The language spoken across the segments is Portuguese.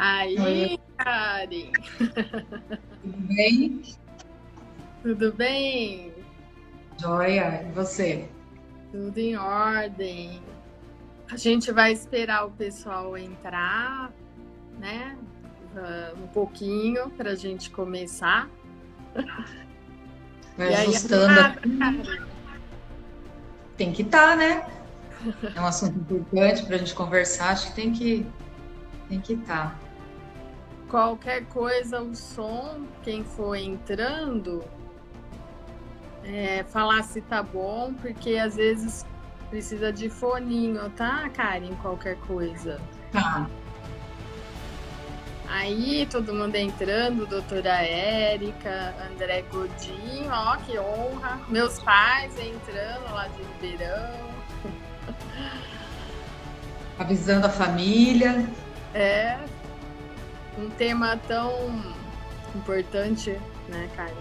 Oi, Aí, Karen, tudo bem? tudo bem? Joia, e você? Tudo em ordem. A gente vai esperar o pessoal entrar, né? Um pouquinho para a gente começar. Vai E aí, ajustando animada, aqui. Karen? Tem que estar, né? É um assunto importante para a gente conversar, acho que tem que estar. Qualquer coisa, o som, quem for entrando, falar se tá bom, porque às vezes precisa de foninho, tá, Karen? Qualquer coisa. Tá. Aí, todo mundo entrando, doutora Érica, André Godinho, ó, que honra. Meus pais entrando lá de Ribeirão. Avisando a família. É um tema tão importante, né, Karen,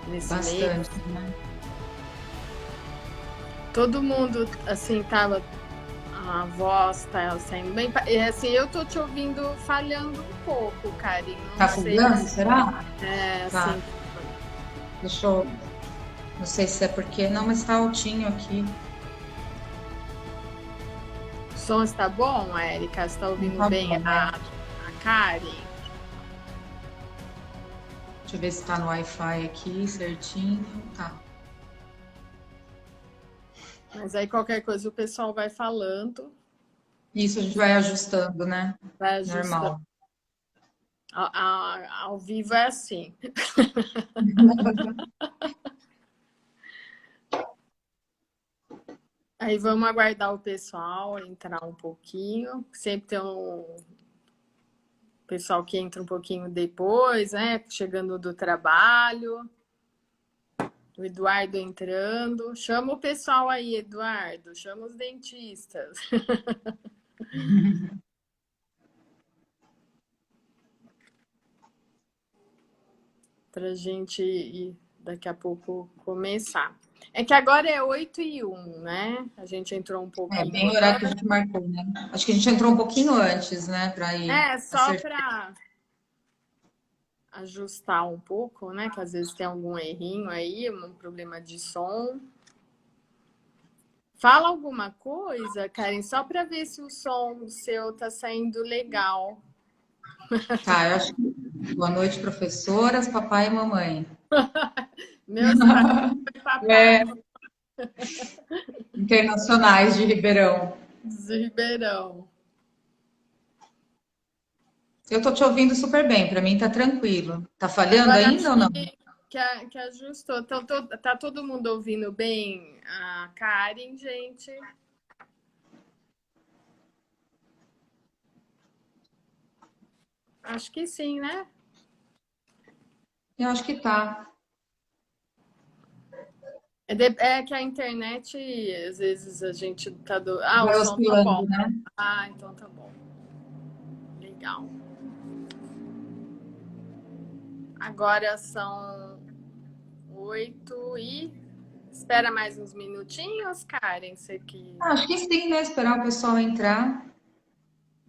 nesse mês. Bastante, né? Todo mundo, assim, tava... A voz tá saindo bem... Assim, eu tô te ouvindo falhando um pouco, Karen. Tá Não sei afogando, será? Tá. assim... Deixa eu... Não sei se é porque... Não, mas tá altinho aqui. O som está bom, Érica? Você tá Não ouvindo tá bem bom, né? a Karen? Deixa eu ver se tá no Wi-Fi aqui certinho. Tá. Mas aí qualquer coisa o pessoal vai falando, Isso a gente vai ajustando, né? vai ajustando. Normal. Ao vivo é assim. Aí vamos aguardar o pessoal entrar um pouquinho. Sempre tem um pessoal que entra um pouquinho depois, né? Chegando do trabalho. O Eduardo entrando. Chama o pessoal aí, Eduardo. Chama os dentistas. Para a gente ir daqui a pouco começar. É que agora é 8h01, né? A gente entrou um É pouquinho bem o horário que a antes. gente marcou, né? Acho que a gente entrou um pouquinho antes, né? Para ir Só acertar. para ajustar um pouco, né? Que às vezes tem algum errinho aí, um problema de som. Fala alguma coisa, Karen, só para ver se o som seu tá saindo legal. Tá, eu acho que... Boa noite, professoras, papai e mamãe. Meus pais e É, papai internacionais de Ribeirão. de Ribeirão. Eu tô te ouvindo super bem, para mim tá tranquilo. Tá falhando Agora ainda acho ou não? que ajustou. Então, tá todo mundo ouvindo bem a Karen, gente? Acho que sim, né? Eu acho que tá. É que a internet, às vezes a gente tá do. Ah, o Vai som tá bom. oscilando, né? Ah, então tá bom. Legal. Agora são 8h. Espera mais uns minutinhos, Karen. Você que. Ah, acho que sim, né? Esperar o pessoal entrar.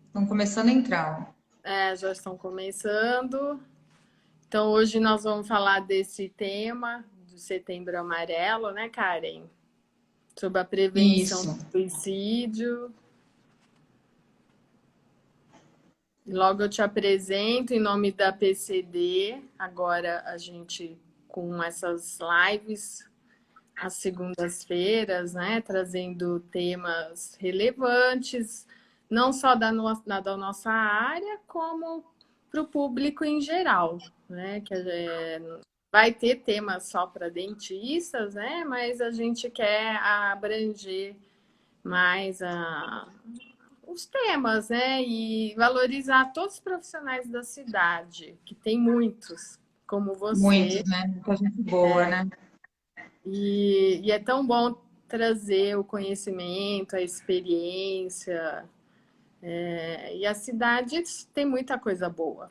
Estão começando a entrar. Ó. Já estão começando. Então, hoje nós vamos falar desse tema do Setembro Amarelo, né, Karen? Sobre a prevenção do Isso. suicídio. Logo eu te apresento em nome da PCD. Agora a gente com essas lives às segundas-feiras, né, trazendo temas relevantes, não só da nossa área, como para o público em geral, né? Que vai ter temas só para dentistas, né? Mas a gente quer abranger mais os temas, né? E valorizar todos os profissionais da cidade, que tem muitos, como você. Muitos, né? Muita gente boa, né? E é tão bom trazer o conhecimento, a experiência. E a cidade tem muita coisa boa.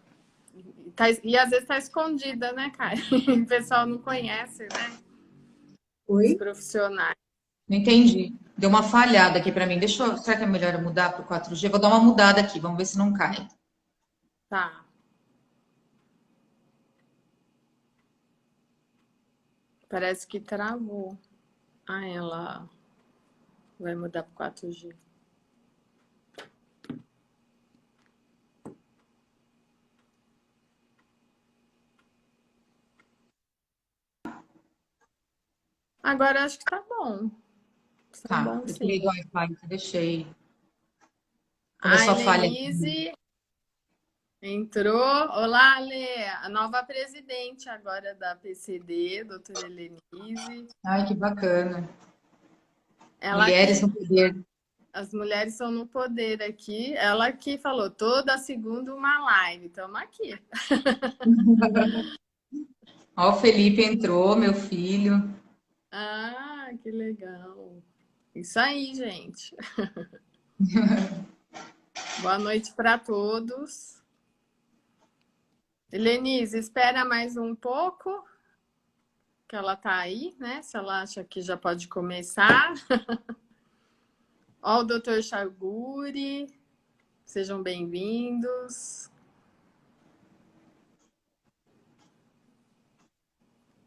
E às vezes está escondida, né, cara? O pessoal não conhece, né? Os Oi? profissionais. Não entendi. Deu uma falhada aqui para mim. Será que é melhor eu mudar para o 4G? Vou dar uma mudada aqui, vamos ver se não cai. Tá. Parece que travou. Ah, ela vai mudar para 4G. Agora acho que tá bom. Tá Tá, bom, eu sim. tirei do Wi-Fi, que deixei. A Começou a falha aqui. Helenise entrou. Olá, Lê, a nova presidente agora da PCD, doutora Helenise. Ai, que bacana. Ela Mulheres que no poder. as mulheres são no poder aqui. Ela que falou toda segunda uma live. Estamos aqui. Ó, o Felipe entrou, meu filho. Ah, que legal. Isso aí, gente. Boa noite para todos. Helenise, espera mais um pouco, que ela tá aí, né? Se ela acha que já pode começar. Ó, o doutor Chaguri, sejam bem-vindos.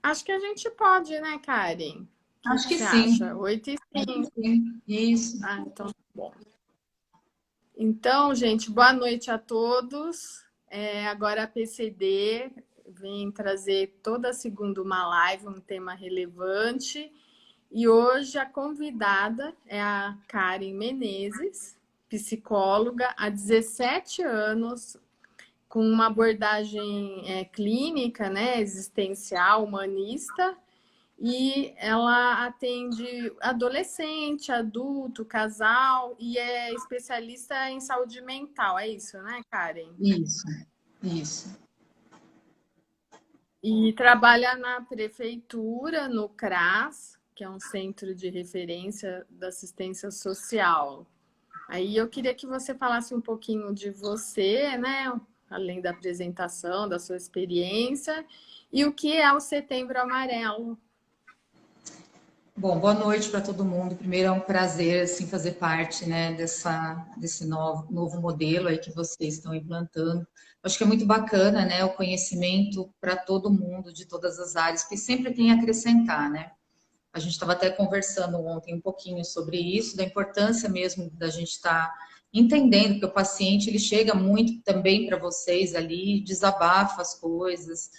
Acho que a gente pode, né, Karen? O que Acho que que você acha? sim. 8 e Acho que 5. sim. Isso. Ah, então tá bom. Então, gente, boa noite a todos. Agora a PCD vem trazer toda segunda uma live, um tema relevante. E hoje a convidada é a Karen Menezes, psicóloga há 17 anos, com uma abordagem clínica, né, existencial, humanista, e ela atende adolescente, adulto, casal e é especialista em saúde mental. É isso, né, Karen? Isso. Isso. E trabalha na prefeitura, no CRAS, que é um centro de referência da assistência social. Aí eu queria que você falasse um pouquinho de você, né? Além da apresentação, da sua experiência, e o que é o Setembro Amarelo. Bom, boa noite para todo mundo. Primeiro é um prazer assim fazer parte, né, desse novo modelo aí que vocês estão implantando. Acho que é muito bacana, né, o conhecimento para todo mundo de todas as áreas, que sempre tem a acrescentar, né? A gente estava até conversando ontem um pouquinho sobre isso, da importância mesmo da gente estar entendendo que o paciente ele chega muito também para vocês ali, desabafa as coisas,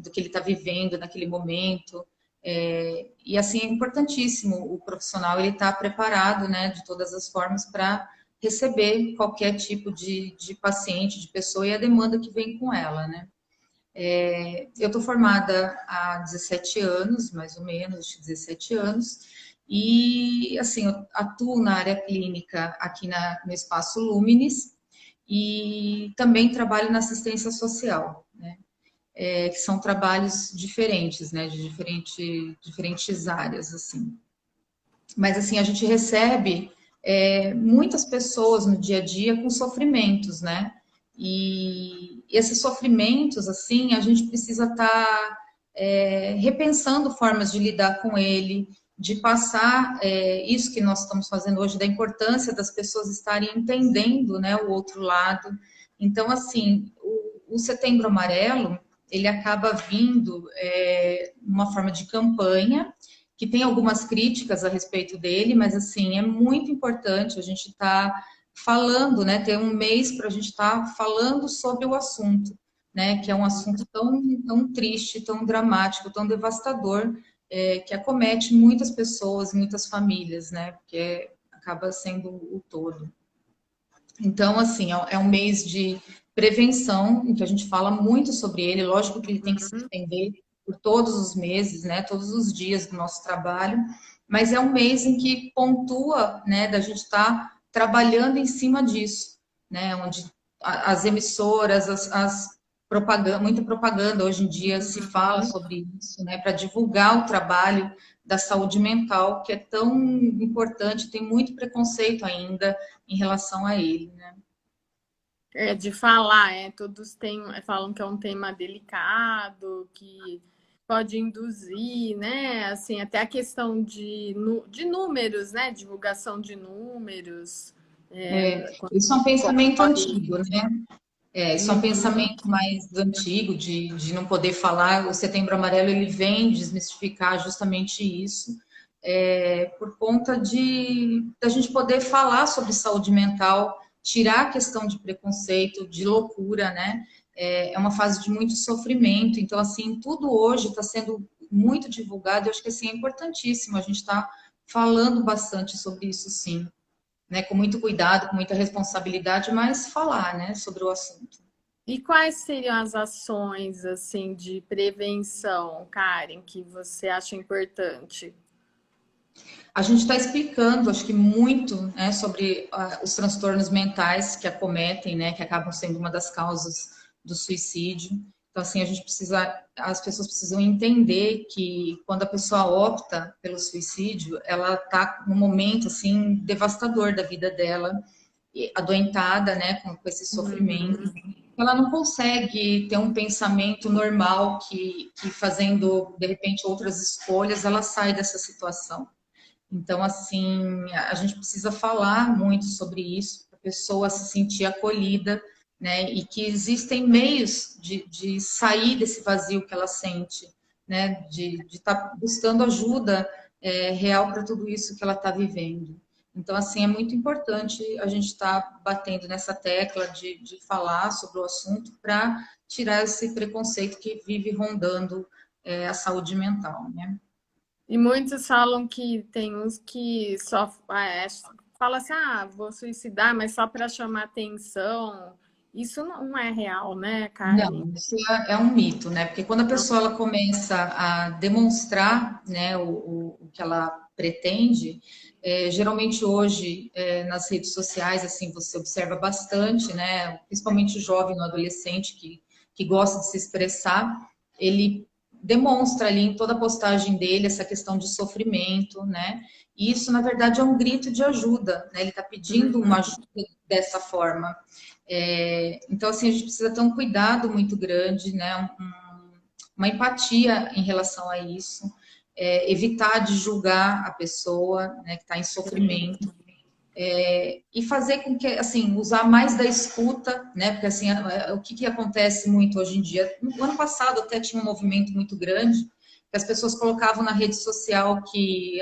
do que ele está vivendo naquele momento. E assim é importantíssimo o profissional ele estar preparado, né, de todas as formas para receber qualquer tipo de paciente, de pessoa e a demanda que vem com ela, né? Eu estou formada há 17 anos, mais ou menos, 17 anos, e assim, eu atuo na área clínica aqui no Espaço Luminis e também trabalho na assistência social, né? Que são trabalhos diferentes, né? De diferentes áreas, assim. Mas assim, a gente recebe muitas pessoas no dia a dia com sofrimentos, né? E esses sofrimentos, assim, a gente precisa estar repensando formas de lidar com ele, de passar isso que nós estamos fazendo hoje, da importância das pessoas estarem entendendo, né, o outro lado. Então, assim, o Setembro Amarelo, ele acaba vindo uma forma de campanha, que tem algumas críticas a respeito dele, mas assim, é muito importante a gente estar falando, né? Ter um mês para a gente estar falando sobre o assunto, né? Que é um assunto tão triste, tão dramático, tão devastador, que acomete muitas pessoas, muitas famílias, né? Porque acaba sendo o todo. Então, assim, é um mês de prevenção, em que a gente fala muito sobre ele. Lógico que ele tem que se estender por todos os meses, né? Todos os dias do nosso trabalho, mas é um mês em que pontua, né? Da gente estar trabalhando em cima disso, né? Onde as emissoras, as propaganda, muita propaganda hoje em dia se fala sobre isso, né? Para divulgar o trabalho da saúde mental, que é tão importante, tem muito preconceito ainda em relação a ele, né? De falar, todos falam que é um tema delicado, que pode induzir, né? Assim, até a questão de números, né? Divulgação de números. Isso é um pensamento Corre. antigo, né? Isso é um pensamento mais antigo, de não poder falar. O Setembro Amarelo, ele vem desmistificar justamente isso, por conta da gente poder falar sobre saúde mental, tirar a questão de preconceito, de loucura, né? É uma fase de muito sofrimento. Então, assim, tudo hoje está sendo muito divulgado. Eu acho que, assim, é importantíssimo a gente estar falando bastante sobre isso, sim, né? Com muito cuidado, com muita responsabilidade, mas falar, né, sobre o assunto. E quais seriam as ações assim de prevenção, Karen, que você acha importante? A gente está explicando, acho que muito, né, sobre os transtornos mentais que acometem, né, que acabam sendo uma das causas do suicídio. Então, assim, as pessoas precisam entender que quando a pessoa opta pelo suicídio, ela está num momento, assim, devastador da vida dela, adoentada, né, com esse sofrimento. Ela não consegue ter um pensamento normal que fazendo, de repente, outras escolhas, ela sai dessa situação. Então, assim, a gente precisa falar muito sobre isso, para a pessoa se sentir acolhida, né? E que existem meios de sair desse vazio que ela sente, né? De estar buscando ajuda real para tudo isso que ela está vivendo. Então, assim, é muito importante a gente estar batendo nessa tecla de falar sobre o assunto para tirar esse preconceito que vive rondando a saúde mental, né? E muitos falam que tem uns que só fala assim, vou suicidar, mas só para chamar atenção. Isso não é real, né, Karen? Não, isso é um mito, né? Porque quando a pessoa ela começa a demonstrar, né, o que ela pretende, geralmente hoje nas redes sociais assim você observa bastante, né? Principalmente o jovem, o adolescente que gosta de se expressar, ele demonstra ali em toda a postagem dele essa questão de sofrimento, né? E isso na verdade é um grito de ajuda, né? Ele está pedindo uma ajuda dessa forma. Então, assim, a gente precisa ter um cuidado muito grande, né? Uma empatia em relação a isso, evitar de julgar a pessoa, né, que está em sofrimento, e fazer com que, assim, usar mais da escuta, né? Porque, assim, o que acontece muito hoje em dia? No ano passado até tinha um movimento muito grande, que as pessoas colocavam na rede social que,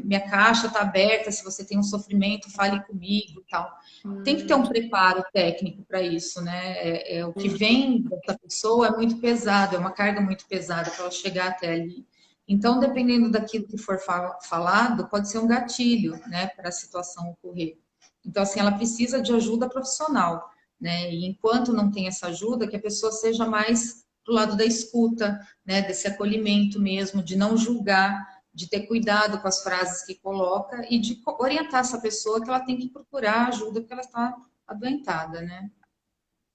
minha caixa está aberta, se você tem um sofrimento, fale comigo e tal. Tem que ter um preparo técnico para isso, né? O que vem dessa pessoa é muito pesado, é uma carga muito pesada para ela chegar até ali. Então, dependendo daquilo que for falado, pode ser um gatilho, né, para a situação ocorrer. Então, assim, ela precisa de ajuda profissional, né? E enquanto não tem essa ajuda, que a pessoa seja mais do lado da escuta, né, desse acolhimento mesmo, de não julgar, de ter cuidado com as frases que coloca e de orientar essa pessoa que ela tem que procurar ajuda porque ela está adoentada, né?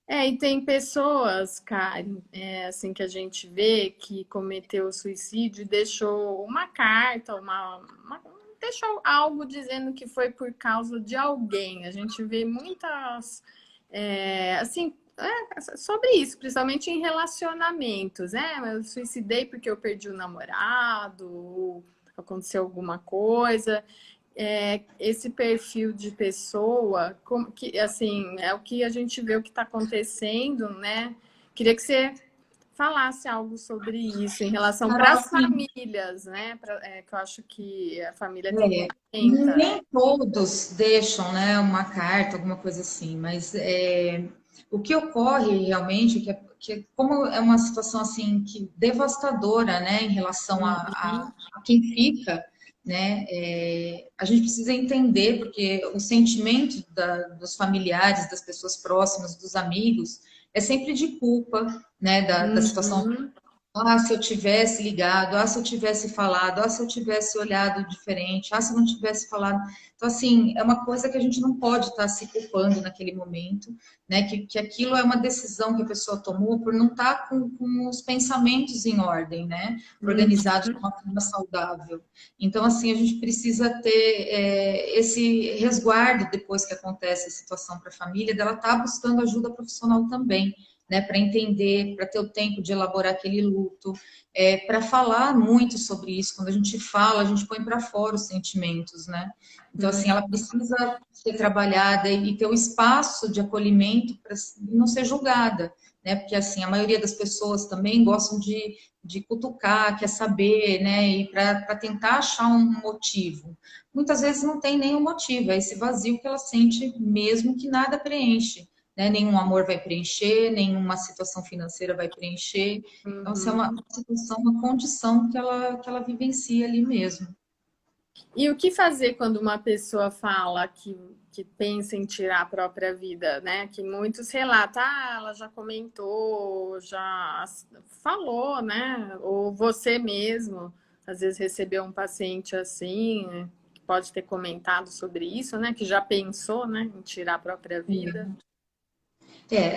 E tem pessoas, Karen, assim que a gente vê que cometeu suicídio e deixou uma carta, deixou algo dizendo que foi por causa de alguém. A gente vê muitas, sobre isso, principalmente em relacionamentos, Eu suicidei porque eu perdi o namorado, ou aconteceu alguma coisa. Esse perfil de pessoa, que, assim, é o que a gente vê o que está acontecendo, né? Queria que você falasse algo sobre isso em relação para as famílias, né? Que eu acho que a família tem que nem todos deixam, né, uma carta, alguma coisa assim, mas o que ocorre realmente que como é uma situação assim que devastadora, né, em relação a quem fica, né, a gente precisa entender porque o sentimento dos familiares, das pessoas próximas, dos amigos, é sempre de culpa, né, da situação. Se eu tivesse ligado, se eu tivesse falado, se eu tivesse olhado diferente, se eu não tivesse falado. Então, assim, é uma coisa que a gente não pode estar se culpando naquele momento, né? Que aquilo é uma decisão que a pessoa tomou por não estar com os pensamentos em ordem, né? Organizados de uma forma saudável. Então, assim, a gente precisa ter esse resguardo depois que acontece a situação para a família, dela estar buscando ajuda profissional também, né, para entender, para ter o tempo de elaborar aquele luto, para falar muito sobre isso. Quando a gente fala, a gente põe para fora os sentimentos, né? Então, assim, ela precisa ser trabalhada e ter o espaço de acolhimento para não ser julgada, né? Porque, assim, a maioria das pessoas também gostam de cutucar, quer saber, né? E para tentar achar um motivo. Muitas vezes não tem nenhum motivo, é esse vazio que ela sente mesmo que nada preenche. Né? Nenhum amor vai preencher, nenhuma situação financeira vai preencher. Então, isso é uma situação, uma condição que ela vivencia ali mesmo. E o que fazer quando uma pessoa fala que pensa em tirar a própria vida, né? Que muitos relatam, ela já comentou, já falou, né? Ou você mesmo, às vezes recebeu um paciente assim, né? Que pode ter comentado sobre isso, né? Que já pensou, né? Em tirar a própria vida.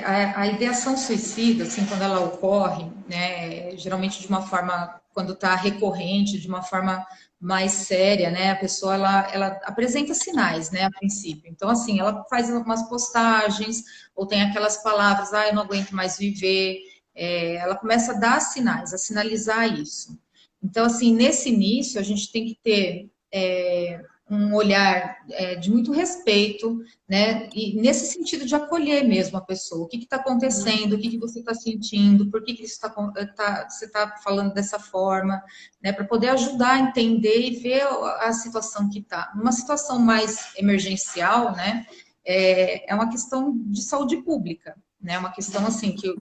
A ideação suicida, assim, quando ela ocorre, né, geralmente de uma forma, quando está recorrente, de uma forma mais séria, né, a pessoa, ela apresenta sinais, né, a princípio. Então, assim, ela faz algumas postagens, ou tem aquelas palavras, eu não aguento mais viver, ela começa a dar sinais, a sinalizar isso. Então, assim, nesse início, a gente tem que ter um olhar de muito respeito, né? E nesse sentido de acolher mesmo a pessoa. O que está acontecendo? O que você está sentindo? Por que isso você está falando dessa forma? Né? Para poder ajudar a entender e ver a situação que está. Numa situação mais emergencial, né? É uma questão de saúde pública, né? Uma questão assim que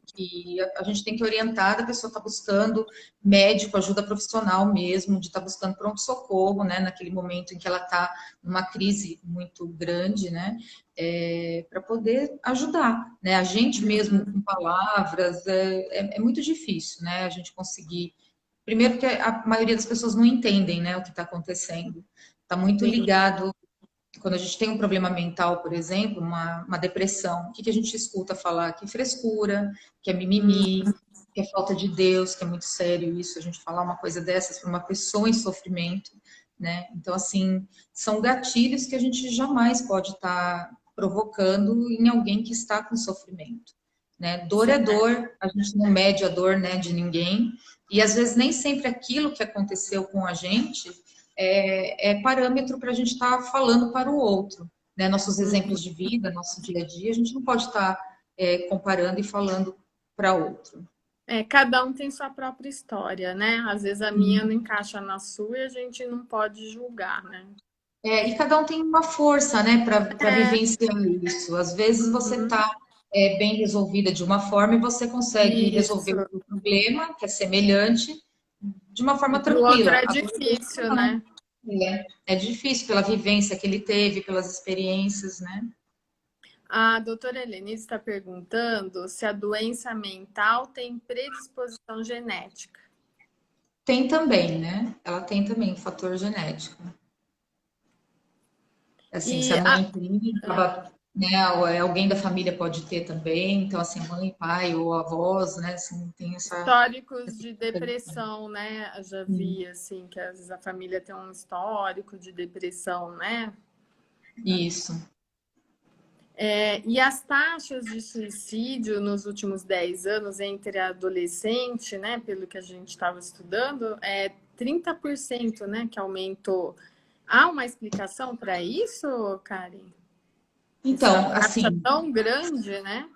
a gente tem que orientar, a pessoa está buscando médico, ajuda profissional mesmo, de estar buscando pronto-socorro, né? Naquele momento em que ela está numa crise muito grande, né? Para poder ajudar, né? A gente mesmo com palavras é muito difícil, né? A gente conseguir. Primeiro que a maioria das pessoas não entendem, né, o que está acontecendo. Está muito ligado. Quando a gente tem um problema mental, por exemplo, uma depressão, o que a gente escuta falar? Que é frescura, que é mimimi, que é falta de Deus, que é muito sério isso, a gente falar uma coisa dessas para uma pessoa em sofrimento, né? Então, assim, são gatilhos que a gente jamais pode estar provocando em alguém que está com sofrimento, né? Dor é dor, a gente não mede a dor, né, de ninguém, e às vezes nem sempre aquilo que aconteceu com a gente é parâmetro para a gente estar falando para o outro. Né? Nossos exemplos de vida, nosso dia a dia, a gente não pode estar comparando e falando para outro. Cada um tem sua própria história, né? Às vezes a minha não encaixa na sua e a gente não pode julgar, né? E cada um tem uma força, né, para vivenciar isso. Às vezes você está bem resolvida de uma forma e você consegue resolver Isso. o problema, que é semelhante, de uma forma E para o outro tranquila. é Agora, difícil, não. né? É difícil pela vivência que ele teve, pelas experiências, né? A doutora Helenice está perguntando se a doença mental tem predisposição genética. Tem também, né? Ela tem também fator genético. Assim, se E a mãe tem, acaba, né, ou alguém da família pode ter também. Então, assim, mãe, pai ou avós, né? Assim, tem históricos essa de depressão, né? Eu já vi, assim, que às vezes a família tem um histórico de depressão, né? Isso. E as taxas de suicídio nos últimos 10 anos entre adolescente, né, pelo que a gente estava estudando, é 30%, né, que aumentou. Há uma explicação para isso, Karen? Essa Então, taxa assim, tão grande, né?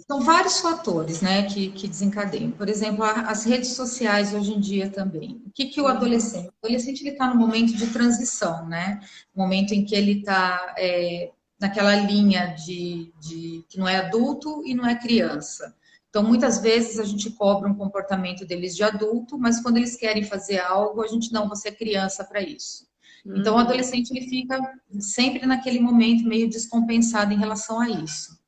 são vários fatores, né, que desencadeiam. Por exemplo, as redes sociais hoje em dia também. O que o adolescente? O adolescente ele está no momento de transição, né? Momento em que ele está naquela linha de que não é adulto e não é criança. Então, muitas vezes a gente cobra um comportamento deles de adulto, mas quando eles querem fazer algo, a gente não, você é criança para isso. Então, o adolescente ele fica sempre naquele momento meio descompensado em relação a isso.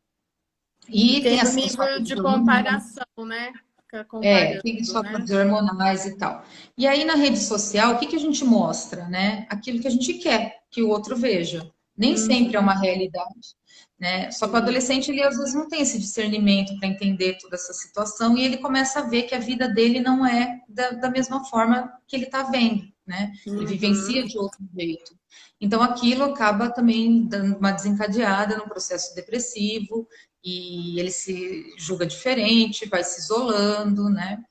E tem Tem o os nível fatores de hormonais, comparação, né? Fica comparando, tem os né? fatores hormonais e tal. E aí na rede social, o que a gente mostra, né? Aquilo que a gente quer que o outro veja. Nem sempre é uma realidade, né? Só que o adolescente, ele às vezes não tem esse discernimento para entender toda essa situação e ele começa a ver que a vida dele não é da mesma forma que ele está vendo, né? Ele vivencia Uhum. de outro jeito. Então, aquilo acaba também dando uma desencadeada no processo depressivo, e ele se julga diferente, vai se isolando, né?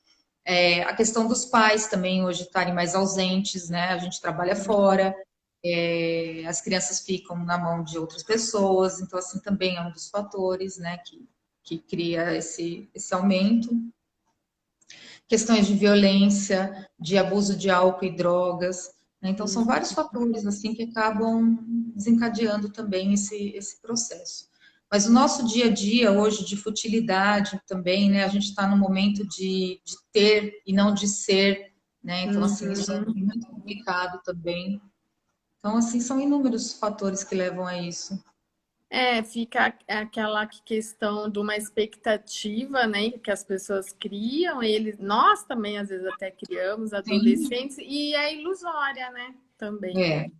A questão dos pais também hoje estarem mais ausentes, né? A gente trabalha fora, as crianças ficam na mão de outras pessoas, então assim também é um dos fatores, né, que cria esse aumento. Questões de violência, de abuso de álcool e drogas, né? Então são vários fatores assim que acabam desencadeando também esse processo. Mas o nosso dia a dia hoje de futilidade também, né? A gente está no momento de ter e não de ser, né? Então assim isso é Uhum. muito complicado também. Então, assim, são inúmeros fatores que levam a isso. Fica aquela questão de uma expectativa, né, que as pessoas criam, nós também às vezes até criamos, Sim. adolescentes, e é ilusória, né, também. É,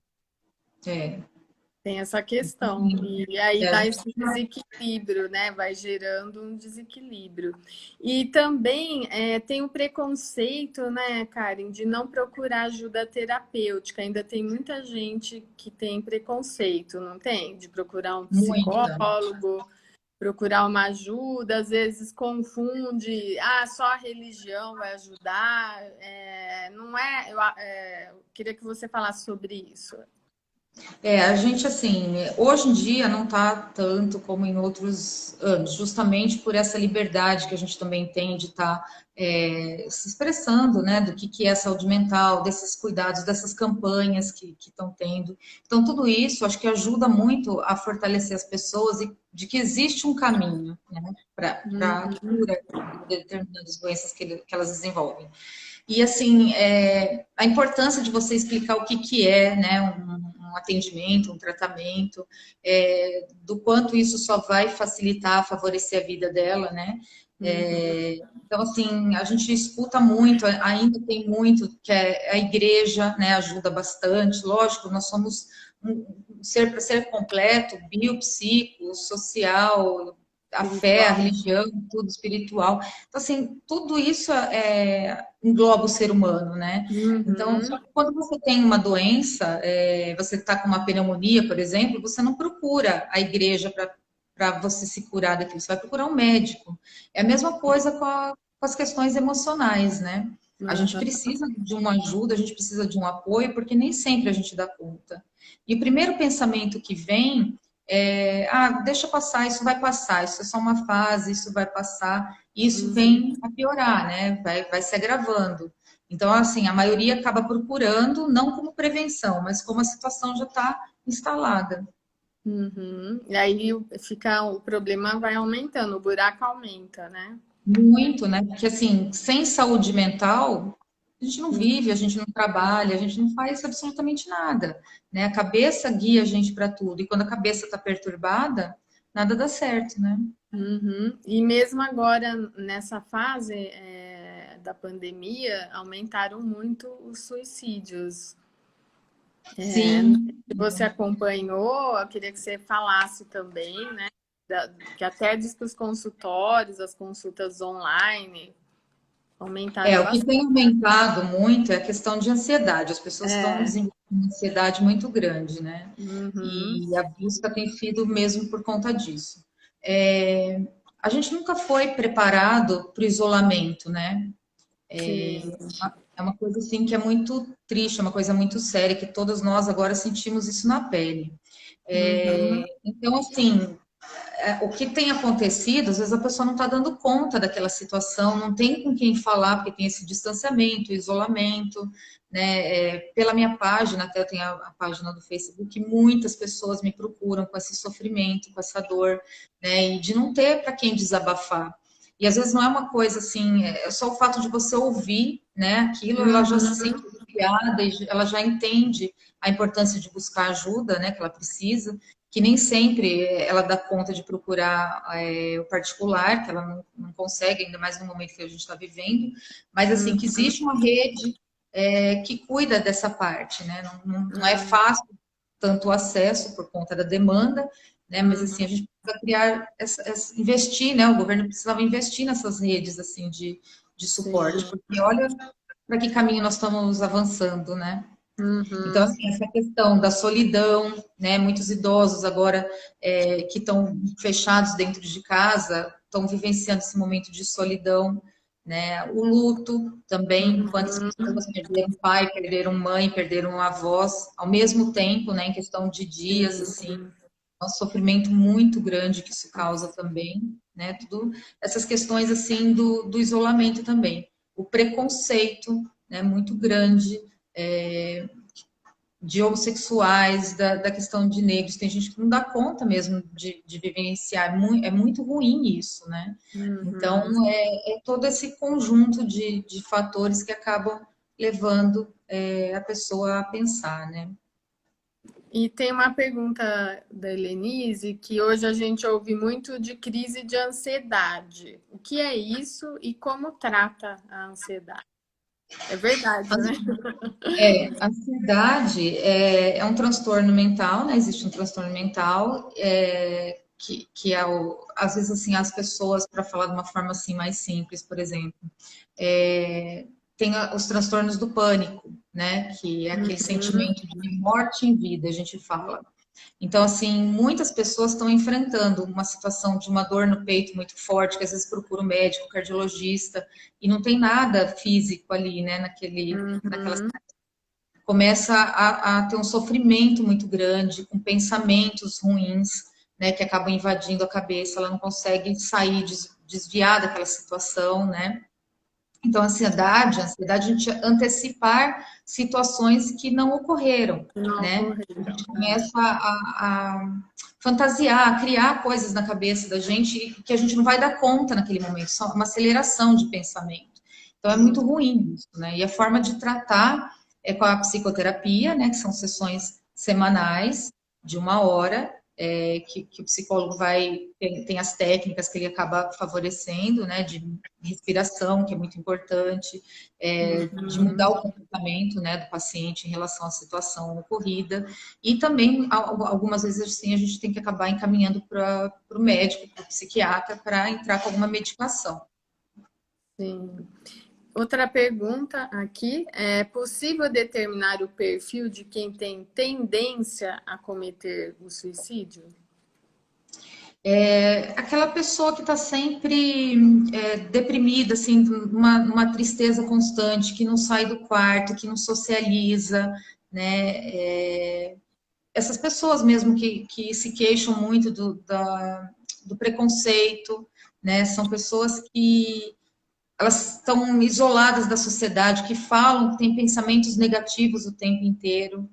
é. Tem essa questão. E aí E a dá gente, esse desequilíbrio, né? Vai gerando um desequilíbrio. E também tem o preconceito, né, Karen, de não procurar ajuda terapêutica. Ainda tem muita gente que tem preconceito, não tem? De procurar um muita. psicólogo, procurar uma ajuda, às vezes confunde, só a religião vai ajudar. Não é, eu queria que você falasse sobre isso. A gente, assim, hoje em dia não está tanto como em outros anos, justamente por essa liberdade que a gente também tem de estar se expressando, né, do que é saúde mental, desses cuidados, dessas campanhas que estão tendo. Então, tudo isso acho que ajuda muito a fortalecer as pessoas e de que existe um caminho, né, para a Uhum. cura de determinadas doenças que elas desenvolvem. E, assim, a importância de você explicar o que é, né, um atendimento, um tratamento, do quanto isso só vai facilitar, favorecer a vida dela, né? Uhum. Então, assim, a gente escuta muito, ainda tem muito, que a igreja, né, ajuda bastante. Lógico, nós somos um ser para ser completo, biopsico, social, a fé, a Espiritual. religião, tudo espiritual. Então, assim, tudo isso engloba o ser humano, né? Então, Uhum. só que quando você tem uma doença, você está com uma pneumonia, por exemplo, você não procura a igreja para você se curar daquilo, você vai procurar um médico. É a mesma coisa com as questões emocionais, né? A gente Uhum. precisa de uma ajuda, a gente precisa de um apoio, porque nem sempre a gente dá conta. E o primeiro pensamento que vem deixa passar, isso é só uma fase, isso vai passar, e isso Uhum. vem a piorar, né? Vai se agravando. Então, assim, a maioria acaba procurando, não como prevenção, mas como a situação já está instalada. Uhum. E aí o problema vai aumentando, o buraco aumenta, né? Muito, né? Porque, assim, sem saúde mental, a gente não vive, a gente não trabalha, a gente não faz absolutamente nada, né? A cabeça guia a gente para tudo, e quando a cabeça está perturbada, nada dá certo, né? Uhum. E mesmo agora, nessa fase da pandemia, aumentaram muito os suicídios. Sim. Se você acompanhou, eu queria que você falasse também, né? Que até diz que os consultórios, as consultas online aumentaram O que bastante. tem aumentado muito é a questão de ansiedade. As pessoas estão É. desenvolvendo uma ansiedade muito grande, né? Uhum. E a busca tem sido mesmo por conta disso. É, a gente nunca foi preparado para o isolamento, né? Sim. É uma coisa assim que é muito triste, é uma coisa muito séria, que todos nós agora sentimos isso na pele. Uhum. Então, assim, o que tem acontecido, às vezes a pessoa não está dando conta daquela situação, não tem com quem falar, porque tem esse distanciamento, isolamento, né? Pela minha página, até eu tenho a página do Facebook, muitas pessoas me procuram com esse sofrimento, com essa dor, né? E de não ter para quem desabafar. E às vezes não é uma coisa assim, é só o fato de você ouvir, né? Aquilo, ela já se Uhum. sente aliviada e ela já entende a importância de buscar ajuda, né? Que ela precisa, que nem sempre ela dá conta de procurar o particular, que ela não consegue, ainda mais no momento que a gente está vivendo, mas assim, que Uhum. existe uma rede que cuida dessa parte, né? Não é Ah, fácil tanto o acesso por conta da demanda, né? Mas uhum. assim, a gente precisa criar, investir, né? O governo precisava investir nessas redes assim de suporte, Sim. porque olha para que caminho nós estamos avançando, né? Então, Uhum. assim, essa questão da solidão, né? Muitos idosos agora que estão fechados dentro de casa estão vivenciando esse momento de solidão, né? O luto também, quantas pessoas perderam pai, perderam mãe, perderam avós, ao mesmo tempo, né? Em questão de dias, assim, Sim. é um sofrimento muito grande que isso causa também, né? Tudo essas questões, assim, do isolamento também. O preconceito, né? Muito grande. É, de homossexuais, da questão de negros. Tem gente que não dá conta mesmo de vivenciar. É muito ruim isso, né? Então, Uhum. é todo esse conjunto de fatores que acabam levando a pessoa a pensar, né? E tem uma pergunta da Helenise, que hoje a gente ouve muito de crise de ansiedade. O que é isso e como trata a ansiedade? É verdade, né? A ansiedade é um transtorno mental, né? Existe um transtorno mental que é às vezes assim as pessoas, para falar de uma forma assim mais simples, por exemplo, tem os transtornos do pânico, né? Que é aquele Uhum. sentimento de morte em vida, a gente fala. Então, assim, muitas pessoas estão enfrentando uma situação de uma dor no peito muito forte, que às vezes procura um médico, cardiologista, e não tem nada físico ali, né? Naquela Uhum. começa a ter um sofrimento muito grande, com pensamentos ruins, né, que acabam invadindo a cabeça, ela não consegue sair, desviar daquela situação, né? Então, a ansiedade, a gente antecipar situações que não ocorreram, Não né? A ocorreram. gente começa a fantasiar, a criar coisas na cabeça da gente que a gente não vai dar conta naquele momento, só uma aceleração de pensamento. Então, é muito ruim isso, né? E a forma de tratar é com a psicoterapia, né? Que são sessões semanais de 1 hora, que o psicólogo tem as técnicas que ele acaba favorecendo, né? De respiração, que é muito importante, de mudar Uhum. o comportamento, né, do paciente em relação à situação ocorrida. E também, algumas vezes, assim, a gente tem que acabar encaminhando para o médico, para o psiquiatra, para entrar com alguma medicação. Sim. Outra pergunta aqui: é possível determinar o perfil de quem tem tendência a cometer o suicídio? Aquela pessoa que está sempre deprimida, assim, numa tristeza constante, que não sai do quarto, que não socializa, né? Essas pessoas mesmo que se queixam muito do preconceito, né? São pessoas que elas estão isoladas da sociedade, que falam, que têm pensamentos negativos o tempo inteiro.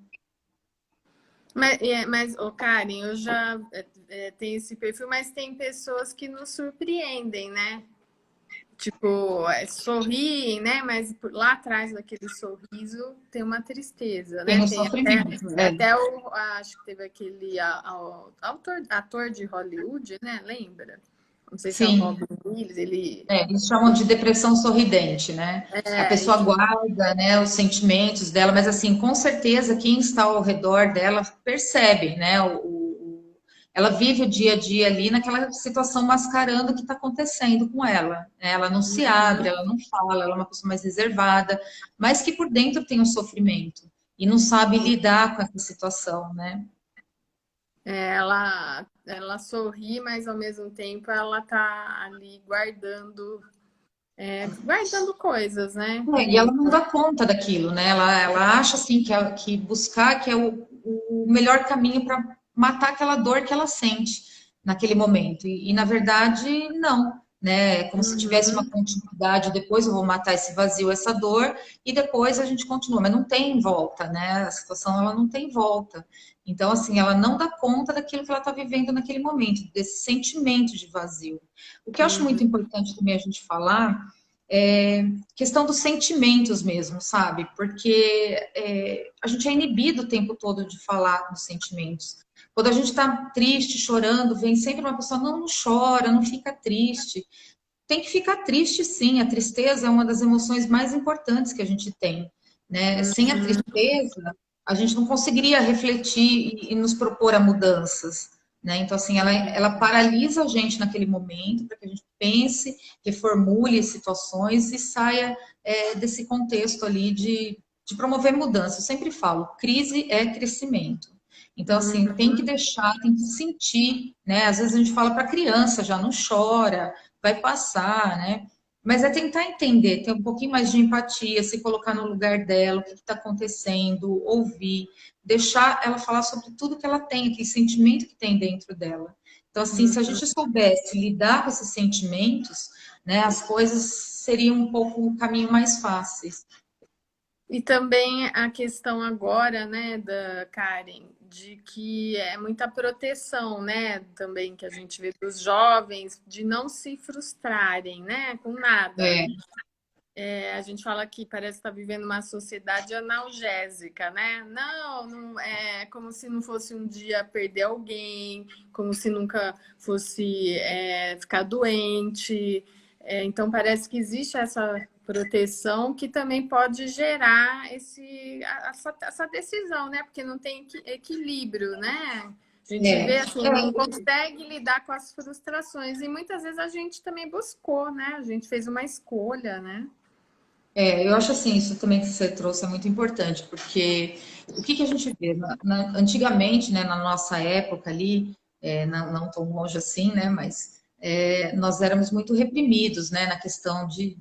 Mas Karen, eu já tenho esse perfil, mas tem pessoas que nos surpreendem, né? Tipo, sorriem, né? Mas lá atrás daquele sorriso tem uma tristeza, Tem né? o Tem até, sofrimento. até acho que teve aquele ator de Hollywood, né? Lembra? Não sei se é o Sim, Robin Williams, ele eles chamam de depressão sorridente, né? A pessoa isso. guarda, né, os sentimentos dela, mas assim, com certeza quem está ao redor dela percebe, né? Ela vive o dia a dia ali naquela situação mascarando o que está acontecendo com ela, né? Ela não se abre, ela não fala, ela é uma pessoa mais reservada, mas que por dentro tem um sofrimento e não sabe lidar com essa situação, né? Ela sorri, mas ao mesmo tempo ela tá ali guardando coisas, né? E ela não dá conta daquilo, né? Ela acha assim que buscar que é o melhor caminho para matar aquela dor que ela sente naquele momento. E, na verdade, não, né? É como se tivesse uma Uhum. continuidade, depois eu vou matar esse vazio, essa dor, e depois a gente continua, mas não tem volta, né? A situação ela não tem volta. Então, assim, ela não dá conta daquilo que ela está vivendo naquele momento, desse sentimento de vazio. O que eu acho muito Uhum. importante também a gente falar questão dos sentimentos mesmo, sabe? Porque a gente é inibido o tempo todo de falar dos sentimentos. Quando a gente está triste, chorando, vem sempre uma pessoa, não, não chora, não fica triste. Tem que ficar triste, sim. A tristeza é uma das emoções mais importantes que a gente tem, né? Sem a Uhum. tristeza, a gente não conseguiria refletir e nos propor a mudanças, né? Então, assim, ela paralisa a gente naquele momento para que a gente pense, reformule situações e saia desse contexto ali de promover mudança. Eu sempre falo, crise é crescimento. Então, assim, tem que deixar, tem que sentir, né? Às vezes a gente fala para a criança, já não chora, vai passar, né? Mas é tentar entender, ter um pouquinho mais de empatia, se colocar no lugar dela, o que está acontecendo, ouvir, deixar ela falar sobre tudo que ela tem, aquele sentimento que tem dentro dela. Então, assim, se a gente soubesse lidar com esses sentimentos, né, as coisas seriam um pouco um caminho mais fáceis. E também a questão agora, né, da Karen, de que é muita proteção, né, também que a gente vê dos jovens, de não se frustrarem, né, com nada. É, A gente fala que parece estar vivendo uma sociedade analgésica, né? Não, não é como se não fosse um dia perder alguém, como se nunca fosse ficar doente. Então parece que existe essa proteção que também pode gerar essa decisão, né? Porque não tem equilíbrio, né? A gente é, vê assim, não é, consegue lidar com as frustrações. E muitas vezes a gente também buscou, né? A gente fez uma escolha, né? eu acho assim, isso também que você trouxe é muito importante, porque o que que a gente vê? Antigamente, né, na nossa época ali, não tão longe assim, né, mas nós éramos muito reprimidos, né, na questão de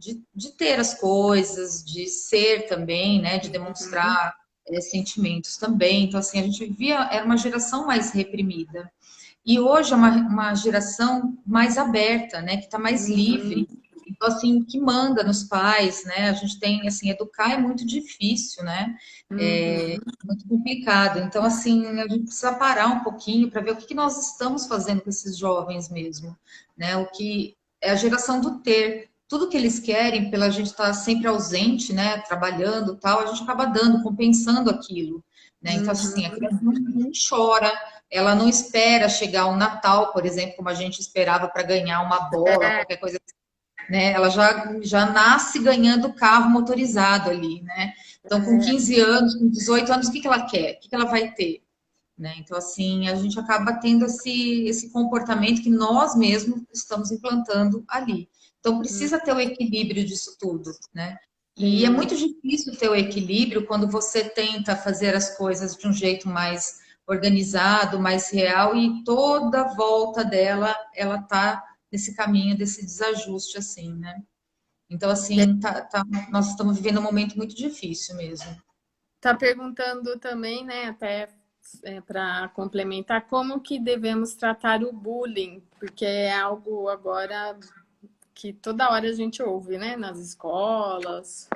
ter as coisas, de ser também, né, de demonstrar sentimentos também. Então, assim, a gente vivia, era uma geração mais reprimida. E hoje é uma geração mais aberta, né, que está mais livre. Então, assim, que manda nos pais, né? A gente tem, assim, educar é muito difícil, né? É muito complicado. Então, assim, a gente precisa parar um pouquinho para ver o que nós estamos fazendo com esses jovens mesmo, né? O que é a geração do ter. Tudo que eles querem, pela gente estar sempre ausente, né? Trabalhando e tal, a gente acaba dando, compensando aquilo, né? Então, assim, a criança não chora, ela não espera chegar o Natal, por exemplo, como a gente esperava para ganhar uma bola, qualquer coisa, né? Ela já nasce ganhando carro motorizado ali, né? Então, com 15 anos, com 18 anos, o que que ela quer? O que que ela vai ter? Né? Então, assim, a gente acaba tendo esse comportamento que nós mesmos estamos implantando ali. Então, precisa ter o equilíbrio disso tudo, né? E é Sim. muito difícil ter o equilíbrio quando você tenta fazer as coisas de um jeito mais organizado, mais real, e toda a volta dela, ela tá nesse caminho desse desajuste, assim, né? Então, assim, nós estamos vivendo um momento muito difícil mesmo. Tá perguntando também, né, até para complementar, como que devemos tratar o bullying, porque é algo agora que toda hora a gente ouve, né, nas escolas.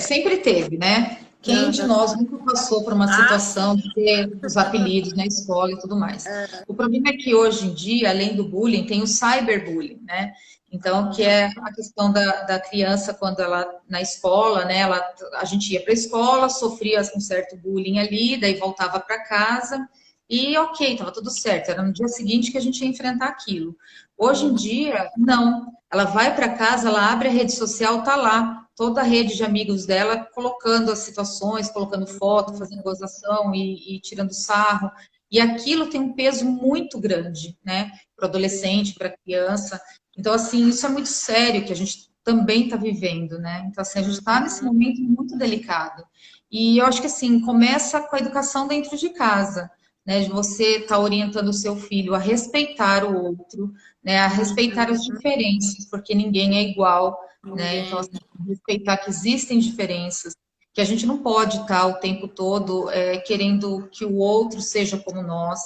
Sempre teve, né? Quem de nós nunca passou por uma Ah, situação de ter os apelidos na escola e tudo mais? O problema é que hoje em dia, além do bullying, tem o cyberbullying, né? Então, que é a questão da criança quando ela na escola, né? A gente ia para a escola, sofria um certo bullying ali, daí voltava para casa e ok, estava tudo certo. Era no dia seguinte que a gente ia enfrentar aquilo. Hoje em dia, não. Ela vai para casa, ela abre a rede social, tá lá toda a rede de amigos dela colocando as situações, colocando foto, fazendo gozação e tirando sarro. E aquilo tem um peso muito grande, né, para o adolescente, para a criança. Então, assim, isso é muito sério que a gente também está vivendo, né? Então, assim, a gente está nesse momento muito delicado. E eu acho que, assim, começa com a educação dentro de casa, né? De você estar orientando o seu filho a respeitar o outro, né? A respeitar as diferenças, porque ninguém é igual, né? Então, ninguém. assim, respeitar que existem diferenças, que a gente não pode estar o tempo todo querendo que o outro seja como nós.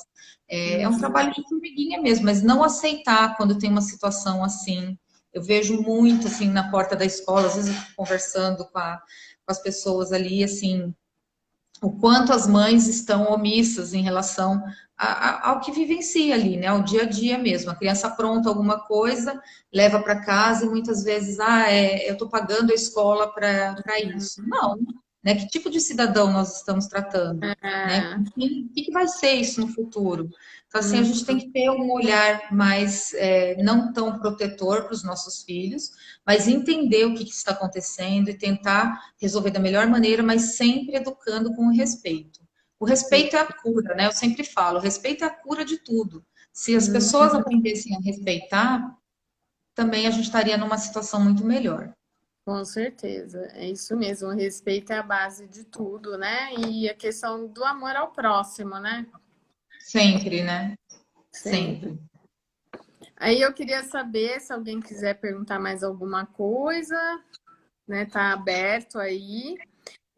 É um trabalho de formiguinha mesmo, mas não aceitar quando tem uma situação assim. Eu vejo muito assim na porta da escola, às vezes eu fico conversando com as pessoas ali, assim, o quanto as mães estão omissas em relação ao que vivencia ali, né? Ao dia a dia mesmo. A criança apronta alguma coisa, leva para casa e muitas vezes, eu estou pagando a escola para isso. Não, né? Que tipo de cidadão nós estamos tratando, né? É, O que vai ser isso no futuro? Então, assim, a gente tem que ter um olhar mais não tão protetor para os nossos filhos, mas entender o que está acontecendo e tentar resolver da melhor maneira, mas sempre educando com respeito. O respeito é a cura, né? Eu sempre falo, o respeito é a cura de tudo. Se as pessoas aprendessem a respeitar, também a gente estaria numa situação muito melhor. Com certeza, é isso mesmo. O respeito é a base de tudo, né? E a questão do amor ao próximo, né? Sempre, né? Sempre. Sempre. Aí eu queria saber se alguém quiser perguntar mais alguma coisa, né? Tá aberto aí.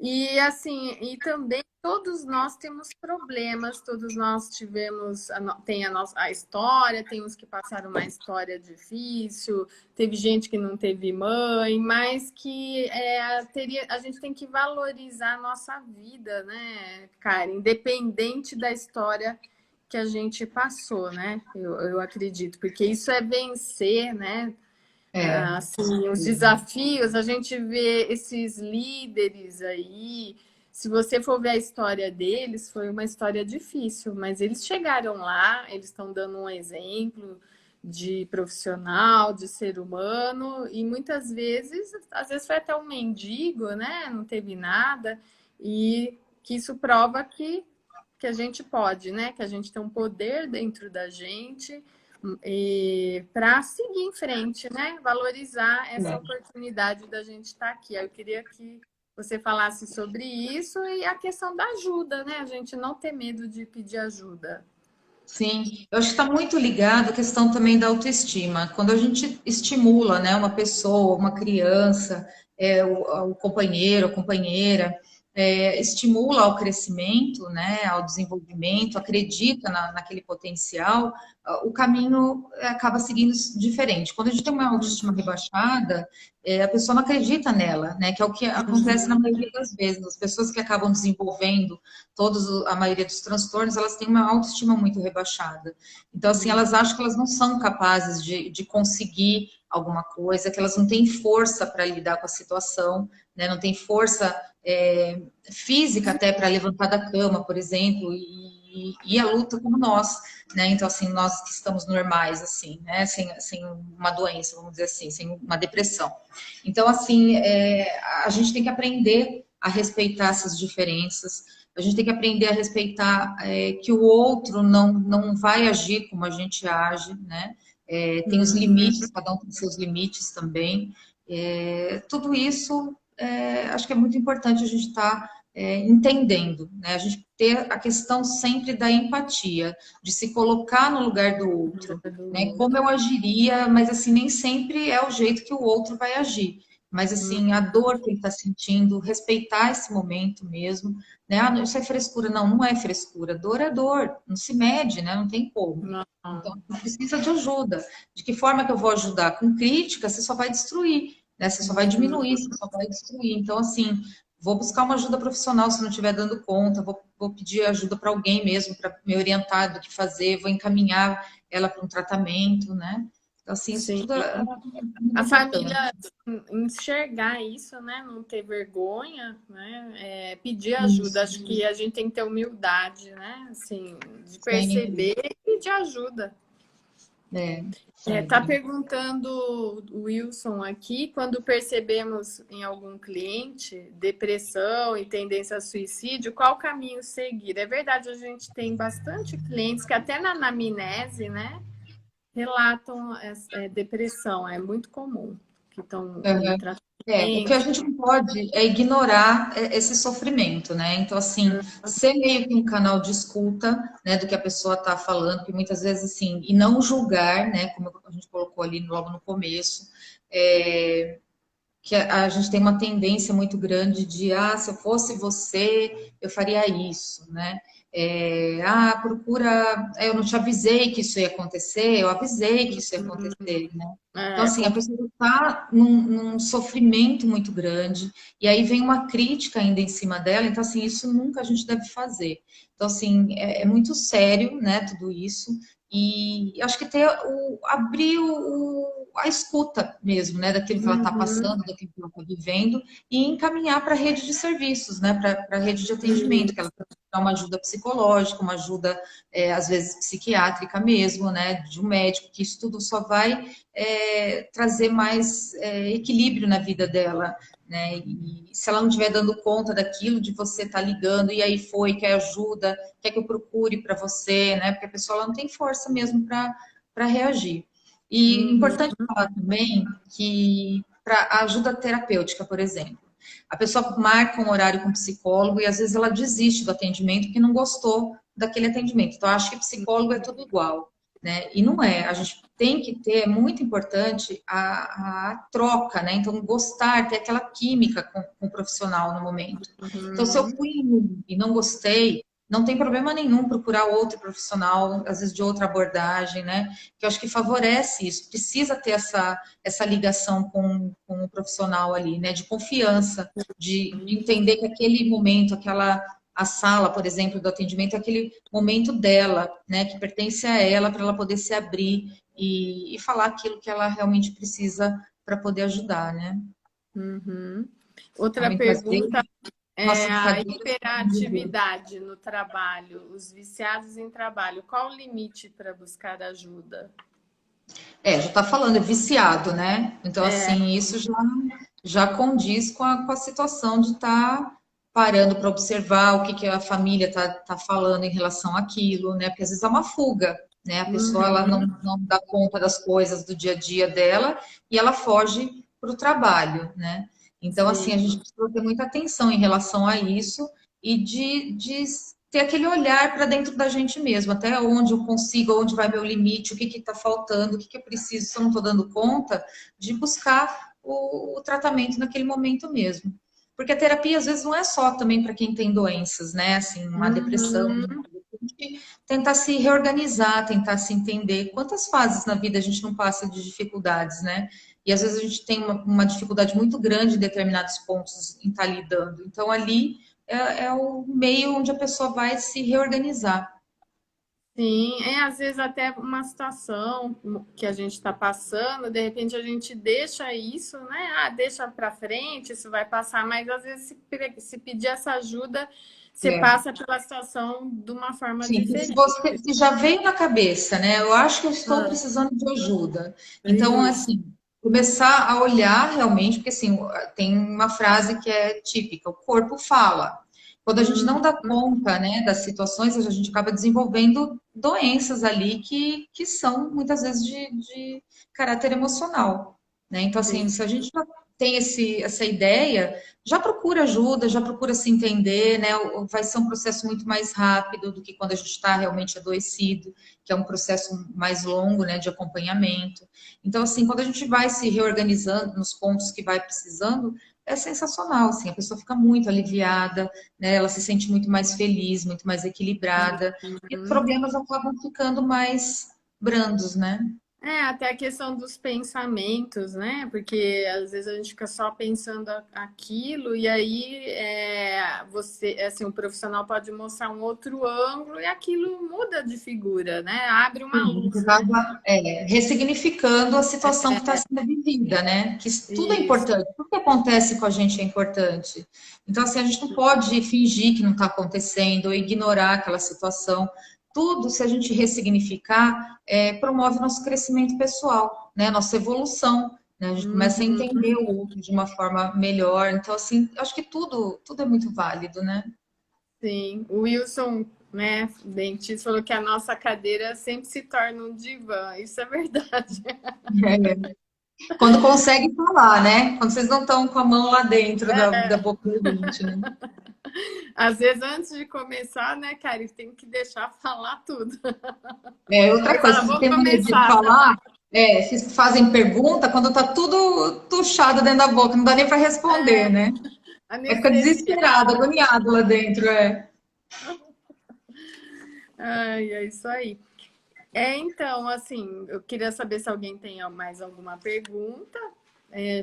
E assim, e também todos nós temos problemas, todos nós tivemos, tem a nossa a história, tem uns que passaram uma história difícil, teve gente que não teve mãe, mas que a gente tem que valorizar a nossa vida, né, cara, independente da história que a gente passou, né? Eu acredito, porque isso é vencer, né? É. Assim, os desafios, a gente vê esses líderes aí. Se você for ver a história deles, foi uma história difícil, mas eles chegaram lá, eles estão dando um exemplo de profissional, de ser humano, e muitas vezes, às vezes foi até um mendigo, né? Não teve nada, e que isso prova que a gente pode, né? Que a gente tem um poder dentro da gente para seguir em frente, né? Valorizar essa oportunidade da gente estar aqui. Eu queria que você falasse sobre isso e a questão da ajuda, né? A gente não ter medo de pedir ajuda. Sim, eu acho que está muito ligado à questão também da autoestima. Quando a gente estimula, né, uma pessoa, uma criança, o companheiro, a companheira, estimula ao crescimento, né, ao desenvolvimento, acredita naquele potencial, o caminho acaba seguindo diferente. Quando a gente tem uma autoestima rebaixada, a pessoa não acredita nela, né, que é o que acontece na maioria das vezes. As pessoas que acabam desenvolvendo a maioria dos transtornos, elas têm uma autoestima muito rebaixada. Então, assim, elas acham que elas não são capazes de conseguir alguma coisa, que elas não têm força para lidar com a situação, né? Não têm força física até para levantar da cama, por exemplo, e a luta como nós, né? Então, assim, nós que estamos normais, assim, né? Sem uma doença, vamos dizer assim, sem uma depressão. Então, assim, a gente tem que aprender a respeitar essas diferenças, a gente tem que aprender a respeitar que o outro não vai agir como a gente age, né? Tem os limites, cada um tem seus limites também. Tudo isso acho que é muito importante a gente estar entendendo, né? A gente ter a questão sempre da empatia, de se colocar no lugar do outro, né? Como eu agiria, mas assim, nem sempre é o jeito que o outro vai agir. Mas assim, a dor que ele está sentindo, respeitar esse momento mesmo, né? Ah, isso é frescura. Não, não é frescura. Dor é dor, não se mede, né? Não tem como. Não. Então, precisa de ajuda. De que forma que eu vou ajudar? Com crítica, você só vai destruir, né? Você só vai diminuir, você só vai destruir. Então, assim, vou buscar uma ajuda profissional se não estiver dando conta, vou pedir ajuda para alguém mesmo, para me orientar do que fazer, vou encaminhar ela para um tratamento, né? Então, assim, isso Sim. tudo é muito A importante. família enxergar isso, né? Não ter vergonha, né? Pedir ajuda. Isso, Acho que a gente tem que ter humildade, né? Assim, de sempre. perceber e pedir ajuda. Tá Sempre. perguntando o Wilson aqui, quando percebemos em algum cliente depressão e tendência a suicídio, qual caminho seguir? É verdade, a gente tem bastante clientes que até na anamnese, né, relatam depressão, é muito comum, que estão em Uhum. O que a tratamento. gente não pode é ignorar esse sofrimento, né? Então, assim, ser meio que um canal de escuta, né, do que a pessoa está falando, que muitas vezes, assim, e não julgar, né, como a gente colocou ali logo no começo, que a gente tem uma tendência muito grande de, se eu fosse você, eu faria isso, né? Procura, eu não te avisei que isso ia acontecer, eu avisei que isso ia acontecer, né? Então, É, assim, a pessoa está num sofrimento muito grande, e aí vem uma crítica ainda em cima dela, então, assim, isso nunca a gente deve fazer. Então, assim, é muito sério, né, tudo isso, e acho que abrir a escuta mesmo, né, daquilo que ela está passando, daquilo que ela está vivendo, e encaminhar para a rede de serviços, né, para a rede de atendimento, que ela dar uma ajuda psicológica, uma ajuda, às vezes, psiquiátrica mesmo, né, de um médico, que isso tudo só vai trazer mais equilíbrio na vida dela, né, e se ela não estiver dando conta daquilo, de você estar ligando, e aí quer ajuda, quer que eu procure para você, né, porque a pessoa ela não tem força mesmo para reagir. E importante falar também que para ajuda terapêutica, por exemplo. A pessoa marca um horário com o psicólogo e às vezes ela desiste do atendimento porque não gostou daquele atendimento. Então, eu acho que psicólogo é tudo igual, né? E não é. A gente tem que ter, é muito importante a troca, né? Então, gostar, ter aquela química com o profissional no momento. Então, se eu fui em um e não gostei, não tem problema nenhum procurar outro profissional, às vezes de outra abordagem, né? Que eu acho que favorece isso. Precisa ter essa ligação com o profissional ali, né? De confiança, de entender que aquele momento, a sala, por exemplo, do atendimento, é aquele momento dela, né? Que pertence a ela, para ela poder se abrir e falar aquilo que ela realmente precisa para poder ajudar, né? Uhum. Outra Realmente, mas pergunta é nossa a cadeira. hiperatividade no trabalho, os viciados em trabalho. Qual o limite para buscar ajuda? Já está falando, é viciado, né? Então, É, assim, isso já condiz com a situação de estar parando para observar o que a família tá falando em relação àquilo, né? Porque às vezes é uma fuga, né? A pessoa ela uhum, não dá conta das coisas do dia a dia dela e ela foge para o trabalho, né? Então, assim, a gente sim, precisa ter muita atenção em relação a isso e de ter aquele olhar para dentro da gente mesmo, até onde eu consigo, onde vai meu limite, o que está faltando, o que eu preciso, se eu não estou dando conta, de buscar o tratamento naquele momento mesmo. Porque a terapia, às vezes, não é só também para quem tem doenças, né? Assim, uma depressão. uhum, Tentar se reorganizar, tentar se entender. Quantas fases na vida a gente não passa de dificuldades, né? E às vezes a gente tem uma dificuldade muito grande em determinados pontos em estar lidando. Então, ali é o meio onde a pessoa vai se reorganizar. sim. É às vezes até uma situação que a gente está passando, de repente a gente deixa isso, né? Ah, deixa para frente, isso vai passar, mas às vezes se pedir essa ajuda, você É. passa pela situação de uma forma Sim, que se diferente. você se já veio na cabeça, né? Eu acho que eu estou Ah, precisando de ajuda. Então, isso. assim, começar a olhar realmente, porque assim, tem uma frase que é típica, o corpo fala. Quando a gente Hum, não dá conta, né, das situações, a gente acaba desenvolvendo doenças ali que são muitas vezes de caráter emocional, né? Então, assim, sim. se a gente já tem essa ideia, já procura ajuda, já procura se entender, né? Vai ser um processo muito mais rápido do que quando a gente está realmente adoecido, que é um processo mais longo, né, de acompanhamento. Então, assim, quando a gente vai se reorganizando nos pontos que vai precisando, é sensacional, assim, a pessoa fica muito aliviada, né? Ela se sente muito mais feliz, muito mais equilibrada, e os Uhum. problemas acabam ficando mais brandos, né? É, até a questão dos pensamentos, né? Porque às vezes a gente fica só pensando aquilo e aí você, assim, um profissional pode mostrar um outro ângulo e aquilo muda de figura, né? Abre uma Sim, luz, né? acaba, ressignificando a situação que está sendo vivida, né? Que tudo é Isso. importante, tudo que acontece com a gente é importante. Então, assim, a gente não pode fingir que não está acontecendo ou ignorar aquela situação. Tudo, se a gente ressignificar, promove nosso crescimento pessoal, né? Nossa evolução, né? A gente começa a Uhum. entender o outro de uma forma melhor. Então, assim, eu acho que tudo é muito válido, né? Sim. O Wilson, né, dentista, falou que a nossa cadeira sempre se torna um divã. Isso é verdade. Quando consegue falar, né? Quando vocês não estão com a mão lá dentro da boca do dente, né? Às vezes, antes de começar, né, Cari, tem que deixar falar tudo. Outra Aí coisa, fala, vocês vou têm mania de começar, tá? falar, vocês fazem pergunta quando tá tudo tuchado dentro da boca, não dá nem para responder, né? Aí fica desesperado, Anestesiado. agoniado lá dentro, é. Ai, é isso aí. Então, assim, eu queria saber se alguém tem mais alguma pergunta.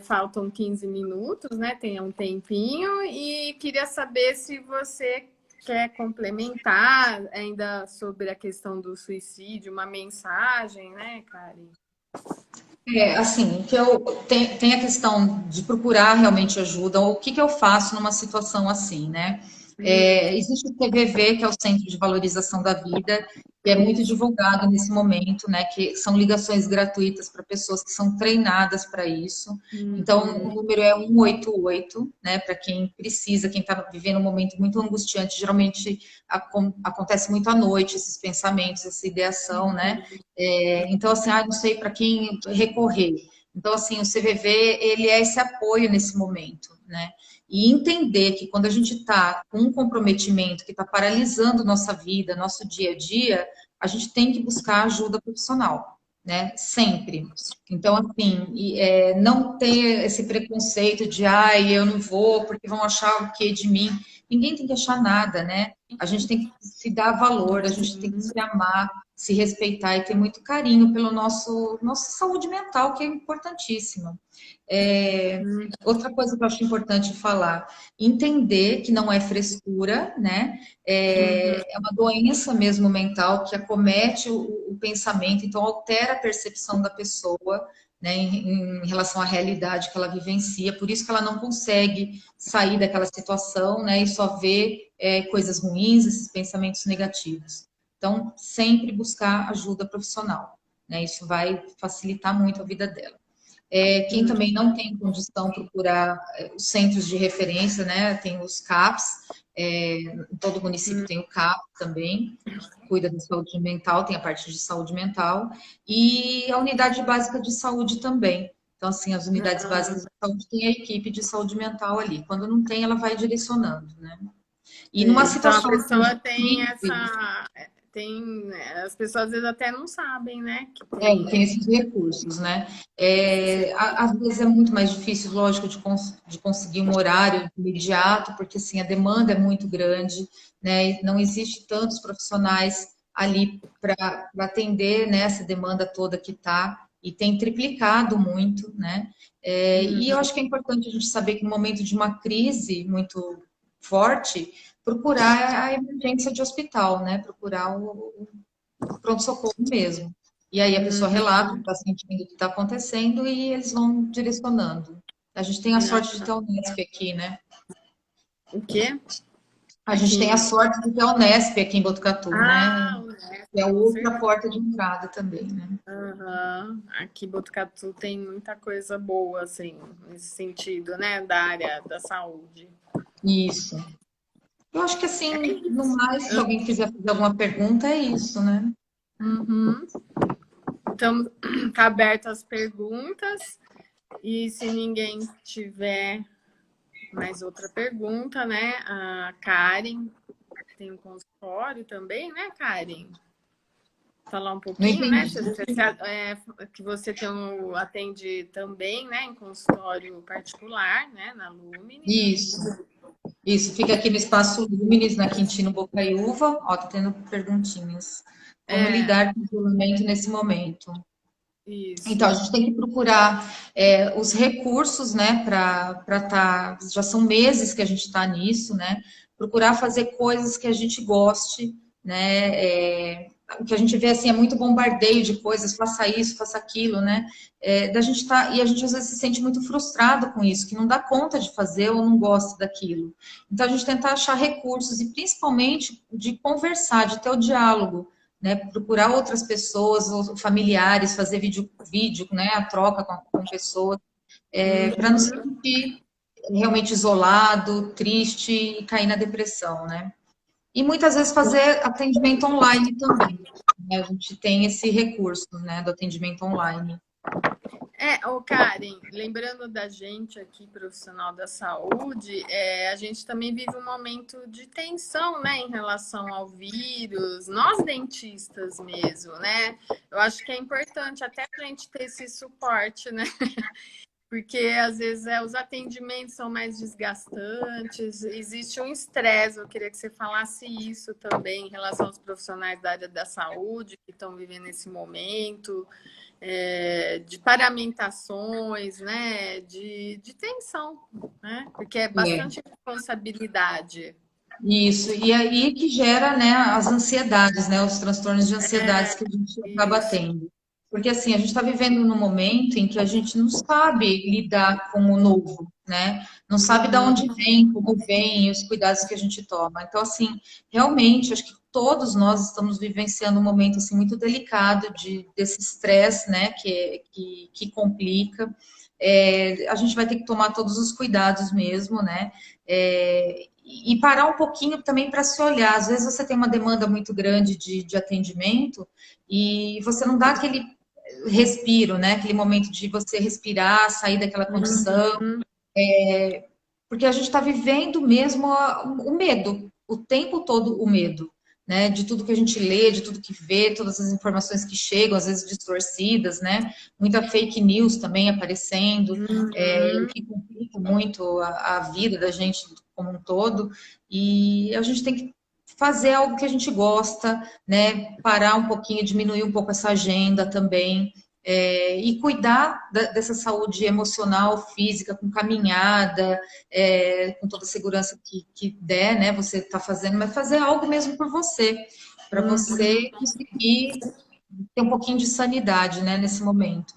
Faltam 15 minutos, né? Tem um tempinho. E queria saber se você quer complementar ainda sobre a questão do suicídio, uma mensagem, né, Karen? Assim, que eu tem a questão de procurar realmente ajuda, o que eu faço numa situação assim, né? Existe o CVV, que é o Centro de Valorização da Vida, que é muito Isso. divulgado nesse momento, né? Que são ligações gratuitas para pessoas que são treinadas para isso. Então, o Uhum. número é 188, né? Para quem precisa, quem está vivendo um momento muito angustiante, geralmente acontece muito à noite esses pensamentos, essa ideação, né? Então, assim, não sei para quem recorrer. Então, assim, o CVV, ele é esse apoio nesse momento, né? E entender que quando a gente está com um comprometimento que está paralisando nossa vida, nosso dia a dia, a gente tem que buscar ajuda profissional, né? Sempre. Então, assim, não ter esse preconceito de, ai, eu não vou porque vão achar o quê de mim. Ninguém tem que achar nada, né? A gente tem que se dar valor, a gente tem que se amar, se respeitar e ter muito carinho pelo nossa saúde mental, que é importantíssima. Outra coisa que eu acho importante falar, entender que não é frescura, né? É uma doença mesmo mental que acomete o pensamento, então altera a percepção da pessoa, né, em relação à realidade que ela vivencia, por isso que ela não consegue sair daquela situação, né, e só vê coisas ruins, esses pensamentos negativos. Então, sempre buscar ajuda profissional, né, isso vai facilitar muito a vida dela. Quem também não tem condição, procurar os centros de referência, né? Tem os CAPs, em todo município tem o CAP também, que cuida da saúde mental, tem a parte de saúde mental, e a unidade básica de saúde também. Então, assim, as unidades básicas de saúde tem a equipe de saúde mental ali. Quando não tem, ela vai direcionando, né? E numa Então a situação pessoa tem difícil, essa. As pessoas às vezes até não sabem, né? Que tem. tem esses recursos, né? Às vezes é muito mais difícil, lógico, de conseguir um horário imediato, porque assim, a demanda é muito grande, né? E não existe tantos profissionais ali para atender, né, essa demanda toda que está, e tem triplicado muito, né? E eu acho que é importante a gente saber que no momento de uma crise muito forte, procurar a emergência de hospital, né? Procurar o pronto-socorro mesmo. E aí a pessoa relata o que está sentindo, o que está acontecendo e eles vão direcionando. A gente tem a sorte de ter a Unesp aqui, né? O quê? A gente tem a Aqui. sorte de ter a Unesp aqui em Botucatu, né? Ah, o Nesp, Que é com outra certeza. porta de entrada também, né? Aqui Botucatu tem muita coisa boa, assim, nesse sentido, né? Da área da saúde. Isso. Eu acho que É assim, no isso. mais, se alguém quiser fazer alguma pergunta, é isso, né? Então, tá aberto as perguntas. E se ninguém tiver mais outra pergunta, né? A Karen tem um consultório também, né, Karen? Falar um Não pouquinho, né? entendi. Que você atende também, né, em consultório particular, né, na Lumine. Isso. Isso, fica aqui no Espaço Luminis, na Quintino Bocaiúva. Ó, tá tendo perguntinhas. Como lidar com o isolamento nesse momento? Então, a Isso. gente tem que procurar os recursos, né, para estar. Já são meses que a gente está nisso, né? Procurar fazer coisas que a gente goste, né? O que a gente vê assim é muito bombardeio de coisas, faça isso, faça aquilo, né? Da gente e a gente às vezes se sente muito frustrado com isso, que não dá conta de fazer ou não gosta daquilo. Então, a gente tenta achar recursos e principalmente de conversar, de ter o diálogo, né, procurar outras pessoas, ou familiares, fazer vídeo, né, a troca com pessoas, para não se sentir realmente isolado, triste e cair na depressão, né? E muitas vezes fazer atendimento online também, né? A gente tem esse recurso, né, do atendimento online. Karen, lembrando da gente aqui, profissional da saúde, a gente também vive um momento de tensão, né, em relação ao vírus, nós dentistas mesmo, né? Eu acho que é importante até a gente ter esse suporte, né? Porque às vezes os atendimentos são mais desgastantes, existe um estresse. Eu queria que você falasse isso também em relação aos profissionais da área da saúde que estão vivendo esse momento, de paramentações, né? De tensão, né? Porque é bastante responsabilidade. Isso, e aí que gera, né, as ansiedades, né, os transtornos de ansiedades que a gente acaba Isso. tendo. Porque, assim, a gente está vivendo num momento em que a gente não sabe lidar com o novo, né? Não sabe de onde vem, como vem, os cuidados que a gente toma. Então, assim, realmente, acho que todos nós estamos vivenciando um momento, assim, muito delicado desse estresse, né, que complica. A gente vai ter que tomar todos os cuidados mesmo, né? E parar um pouquinho também para se olhar. Às vezes você tem uma demanda muito grande de atendimento e você não dá aquele respiro, né? Aquele momento de você respirar, sair daquela condição, Uhum. porque a gente está vivendo mesmo o medo, o tempo todo o medo, né? De tudo que a gente lê, de tudo que vê, todas as informações que chegam, às vezes distorcidas, né? Muita fake news também aparecendo, o Uhum. que complica muito a vida da gente como um todo, e a gente tem que fazer algo que a gente gosta, né? Parar um pouquinho, diminuir um pouco essa agenda também, e cuidar dessa saúde emocional, física, com caminhada, com toda a segurança que der, né? Você está fazendo, mas fazer algo mesmo por você, para Uhum. você conseguir ter um pouquinho de sanidade, né, nesse momento.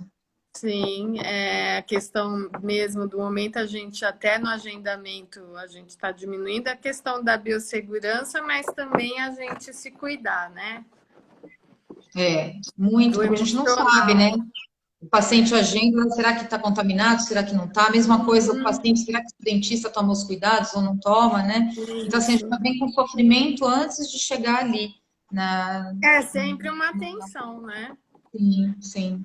Sim, a questão mesmo do momento, a gente até no agendamento, a gente está diminuindo a questão da biossegurança, mas também a gente se cuidar, né? Muito, Do porque a gente não sabe, né? emocional. O paciente agenda, será que está contaminado? Será que não está? A mesma coisa, o Uhum. paciente, será que o dentista toma os cuidados ou não toma, né? Então, assim, a gente Isso. já vem com sofrimento antes de chegar ali. Na... É sempre uma atenção, né? Sim, sim.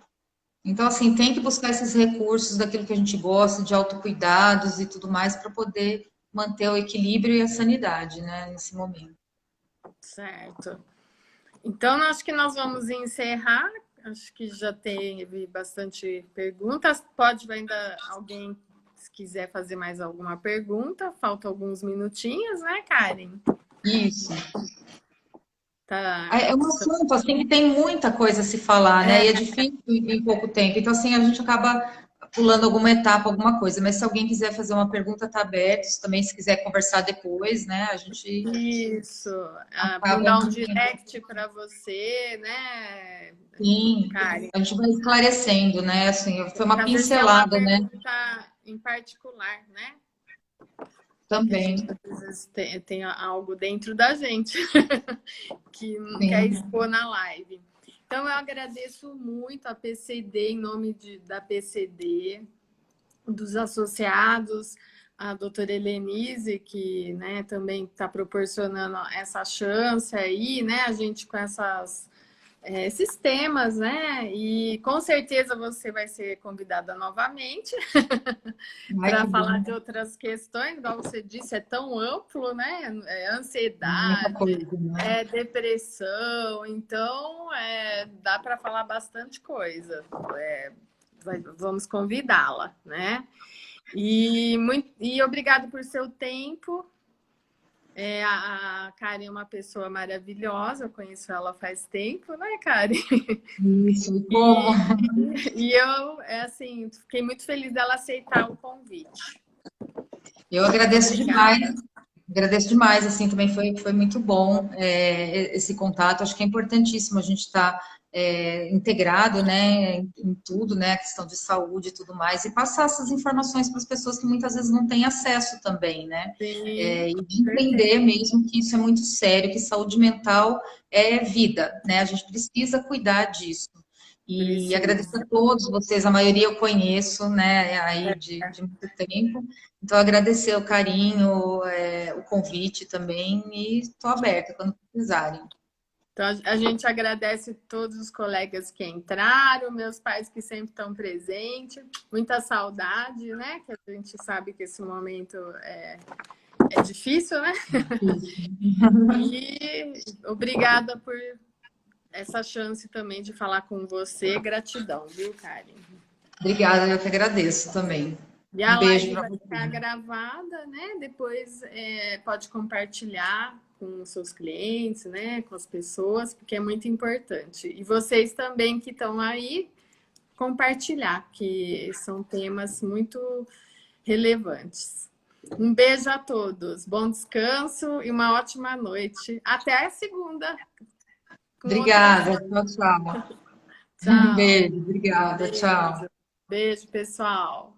Então, assim, tem que buscar esses recursos daquilo que a gente gosta, de autocuidados e tudo mais, para poder manter o equilíbrio e a sanidade, né, nesse momento. Certo. Então, acho que nós vamos encerrar. Acho que já teve bastante perguntas. Pode ainda alguém, se quiser fazer mais alguma pergunta. Faltam alguns minutinhos, né, Karen? Isso. Tá. É um assunto, assim, que tem muita coisa a se falar, né, É, e é difícil em pouco tempo. Então, assim, a gente acaba pulando alguma etapa, alguma coisa. Mas se alguém quiser fazer uma pergunta, tá aberto. Também, se quiser conversar depois, né, a gente isso. acaba, Mandar um direct para você, né, sim, Karen? a gente vai esclarecendo, né, assim, foi Porque uma às vezes é uma pincelada, né, pergunta em particular, né? Que a gente também, às vezes tem algo dentro da gente que não quer sim. expor na live. Então, eu agradeço muito a PCD, em nome da PCD, dos associados, a doutora Helenise, que, né, também está proporcionando essa chance aí, né, a gente com esses temas, né? E com certeza você vai ser convidada novamente Ai, para que falar bom, de outras questões, igual você disse, é tão amplo, né? muita Ansiedade, coisa, né? depressão, então dá para falar bastante coisa. Vamos convidá-la, né? E obrigado por seu tempo. A Karen é uma pessoa maravilhosa, eu conheço ela faz tempo, né, Karen? Isso, e como? E, e eu, assim, fiquei muito feliz dela aceitar o convite. Eu Muito obrigada. agradeço demais, assim, também foi muito bom esse contato, acho que é importantíssimo a gente estar integrado, né, em tudo, né, a questão de saúde e tudo mais, e passar essas informações para as pessoas que muitas vezes não têm acesso também, né, Sim, e de perfeito. entender mesmo que isso é muito sério, que saúde mental é vida, né, a gente precisa cuidar disso. E agradeço a Precisa. todos vocês, a maioria eu conheço, né, aí de muito tempo. Então, agradecer o carinho, o convite também, e estou aberta quando precisarem. Então, a gente agradece todos os colegas que entraram, meus pais que sempre estão presentes, muita saudade, né? Que a gente sabe que esse momento é difícil, né? E obrigada por essa chance também de falar com você. Gratidão, viu, Karen? Obrigada, eu que agradeço também. E Um a beijo live para vai você. ficar gravada, né? Depois pode compartilhar com os seus clientes, né? Com as pessoas, porque é muito importante. E vocês também que estão aí, compartilhar, que são temas muito relevantes. Um beijo a todos, bom descanso e uma ótima noite. Até a segunda, com outro Obrigada, assunto. tchau, tchau. Um Tchau. beijo, obrigada, tchau. Beijo. Beijo, pessoal.